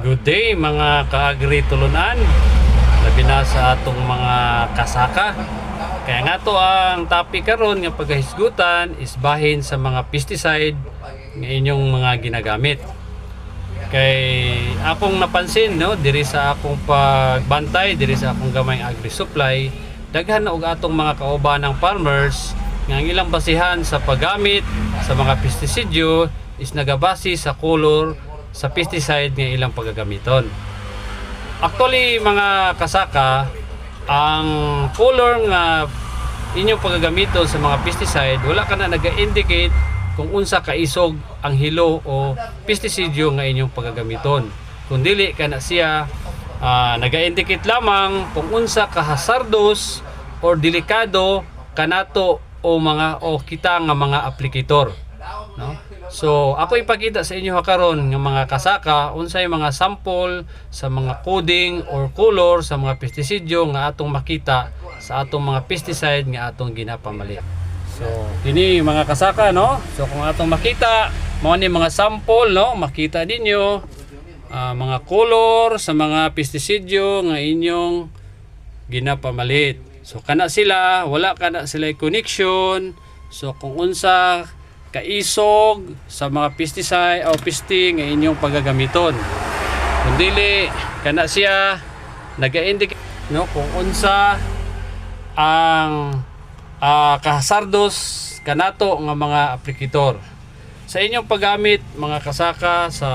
Good day mga ka-agri tulunan, labi na sa atong mga kasaka. Kaya nga to ang topic karon nga pagkahisgutan is bahin sa mga pesticide nga inyong mga ginagamit. Kay akong napansin diri sa akong pagbantay, diri sa akong gamay agri supply, daghan na og atong mga kauban ng farmers nga ang ilang basihan sa paggamit sa mga pestisidyo is nagabase sa color sa pesticide nga ilang paggagamiton. Actually mga kasaka, ang color nga inyong paggagamiton sa mga pesticide, wala ka na nag-indicate kung unsa kaisog ang hilo o pestisidyo nga inyong paggagamiton. Kung dili ka na siya nag-indicate lamang kung unsa ka hazardous or delikado kanato o kita nga mga aplikator, no? So ako ipakita sa inyo karon nga mga kasaka unsay mga sample sa mga coding or color sa mga pestisidyo nga atong makita sa atong mga pesticide nga atong ginapamalit. So kini mga kasaka, no? So kung atong makita mao ni mga sample, no? Makita ninyo mga color sa mga pestisidyo nga inyong ginapamalit. So kana sila, wala kana sila connection. So kung unsa kaisog sa mga pesticide o pesti nga inyong paggagamiton, kung dili kana siya naga-indicate, no, kung unsa ang kahazardos kanato nga mga aplikator sa inyong paggamit mga kasaka sa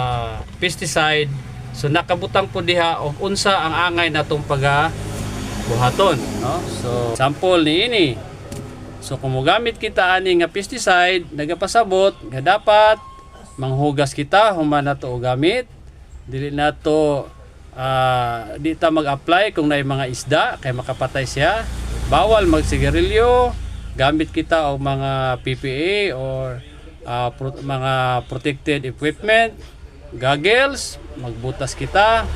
pesticide. So nakabutang po diha og unsa ang angay natong pagabuhaton, no? So sample ni ini. So kung mogamit kita ani nga pesticide, nagapasabot nga dapat manghugas kita human nato og gamit. Dili nato di ta mag-apply kung naay mga isda kay makapatay siya. Bawal magsigarilyo. Gamit kita og mga PPE or mga protected equipment, goggles, magbutas kita.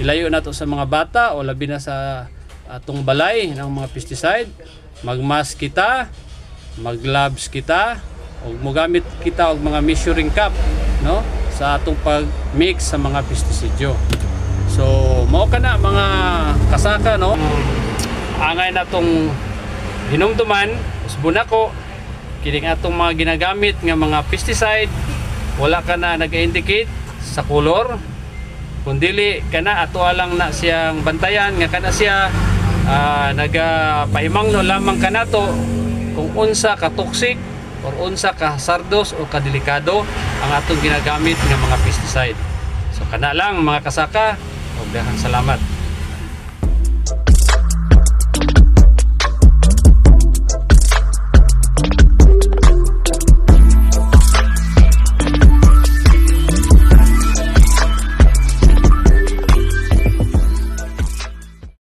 Ilayo nato sa mga bata o labi na sa atong balay ng mga pesticide. Magmask kita, maggloves kita, o mogamit kita og mga measuring cup, no, sa atong pag-mix sa mga pestisidyo. So mao kana mga kasaka, no, angay natong hinumduman usbon ako kining atong mga ginagamit nga mga pesticide. Wala ka na nag-indicate sa color, kundili kana ato lang na siyang bantayan nga kana siya nagapahimangno lamang kanato kung unsa ka toxic or unsa ka hazardous o kadelikado ang atong ginagamit nga mga pesticide. So kana lang mga kasaka, ug daghang salamat.